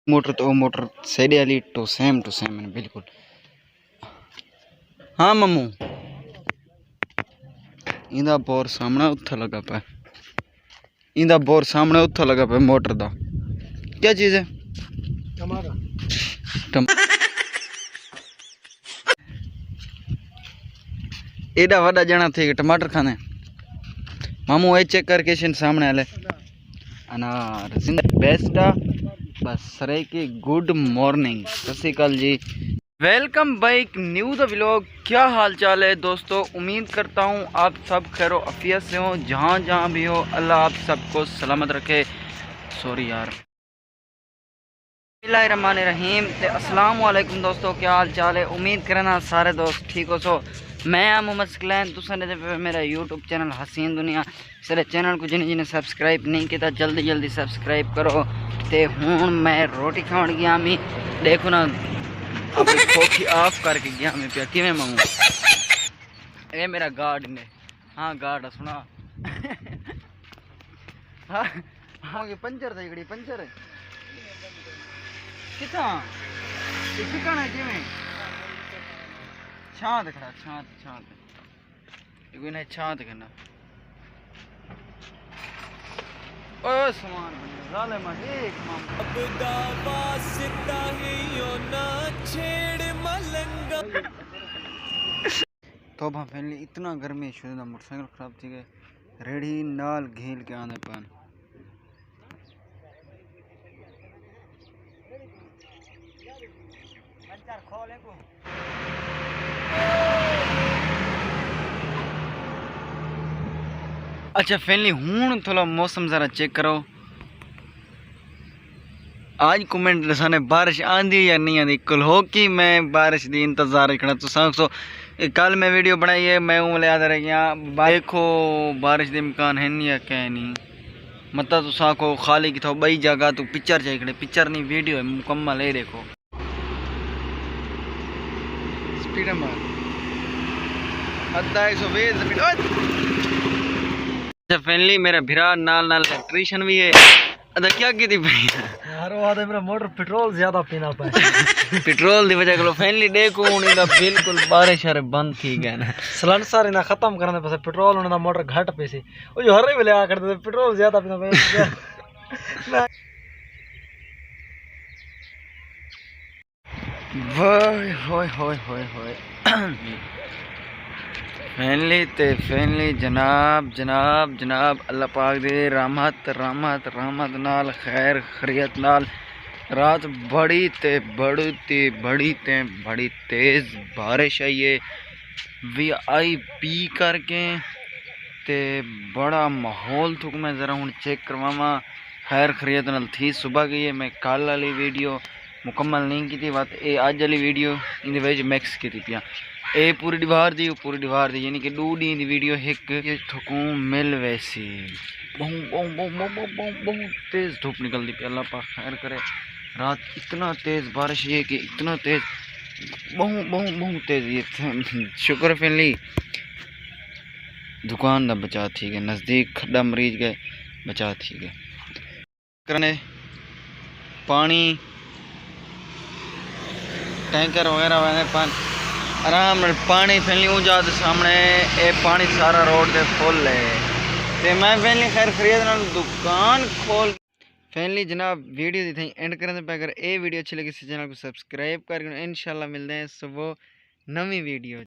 Motor तो motor सही वाली टू सेम है बिल्कुल। हाँ मम्मू इंदा बोर सामने उत्थे लगा पे, इंदा बोर सामने उत्थे लगा पे मोटर दा। क्या चीज है? एडा वड्डा जना थे टमाटर खाने। मामू ए चेक करके सामने आले अनार बेस्ट बस सरे की good morning Sat Sri Akal ji. Welcome back new the vlog. क्या हाल चाल है दोस्तों, उम्मीद करता हूँ आप सब खैरो अफियत से हो, जहाँ जहाँ भी हो अल्लाह आप सबको सलामत रखे। सॉरी यार। बिस्मिल्लाहिर्रहमानिर्रहीम। अस्सलाम वालेकुम दोस्तों, क्या हाल चाल है? उम्मीद करना सारे दोस्त ठीक हो। सो मैं मोहम्मद सकलैन, तुम मेरा यूट्यूब चैनल हसीन दुनिया सारे चैनल को जिन्हें सब्सक्राइब नहीं किया जल्दी जल्दी सब्सक्राइब करो। तो हूँ मैं रोटी खाने गया मी, देखो ना अपनी खोखी ऑफ करके गया मैं पिया कि मांगू ए मेरा गार्ड ने। हाँ गार्ड सुना हाँ हाँ पंचर था इकड़ी पंचर कितना ठिकाना है किमें छात खड़ा छात कोई नहीं छात करना ओ सामान बने मत एक माम अब दावा सिता ही यो ना छेड़ मलंगा। तो फैमिली इतना गर्मी शुरू मोटरसाइकिल खराब थी गए रेडी नाल घेल के आने पान। अच्छा फैमिली हूँ थोड़ा मौसम ज़रा चेक करो। आज कमेंट दसाने बारिश आंदी या नहीं आंदी, कल हो कि मैं बारिश दी इंतजार रखना तो सो कल मैं वीडियो बनाई है मैं उंगले याद रह गया। देखो बारिश के इम्कान है नहीं या क्या नहीं, मतलब तो साको खाली की थो बई जगह तू पिक्चर चाहिए, पिक्चर नहीं वीडियो है मुकम्मल है। देखो स्पीड में अद्धा 120 स्पीड। अच्छा फैमिली मेरा भिरा नाल नाल इलेक्ट्रीशियन भी है। अदा क्या की थी यार वो आदमी मेरा मोटर पेट्रोल ज्यादा पीना पाए पेट्रोल दी वजह को फैमिली देखो उनका बिल्कुल बारिश हरे बंद थी गए ना सिलेंडर इना खत्म करने पे पेट्रोल उनका मोटर घट पैसे वो जो हर वेले आ करते पेट्रोल ज्यादा पीना पाए वाह होय होय होय होय फैमिली जनाब जनाब जनाब अल्लाह पाक दे रहमत रहमत रहमत नाल खैर खैरियत नाल रात बड़ी तेज़ बारिश आई है VIP करके ते बड़ा माहौल थुक मैं ज़रा हूँ चेक करवावा खैर खैरियत नाल थी। सुबह गई है मैं कल वाली वीडियो मुकम्मल नहीं की थी बात ए अज वाली वीडियो इन मिक्स की थी पिया ए पूरी दीवार दी यानी कि 2 डी दी वीडियो एक थकू मिल वैसी बहुत तेज़ धूप निकलती पी। अल्लाह पाक खैर करे। रात इतना तेज़ बारिश है कि इतना तेज़ बहुत तेज़ ये शुक्र फैमिली दुकान का बचा थी गए, नज़दीक खड्डा मरीज गए बचा थी गए करने पानी टैंकर वगैरह वगैरह आराम पानी फैली जाते सामने ये पानी सारा रोड पे फुल है। तो मैं फैमिली खैर खरीद दुकान खोल फैमिली जनाब वीडियो दी थी एंड करने पे अगर ये वीडियो अच्छी लगी इस चैनल को सब्सक्राइब कर इंशाल्लाह मिलते हैं सुबह नवी वीडियो।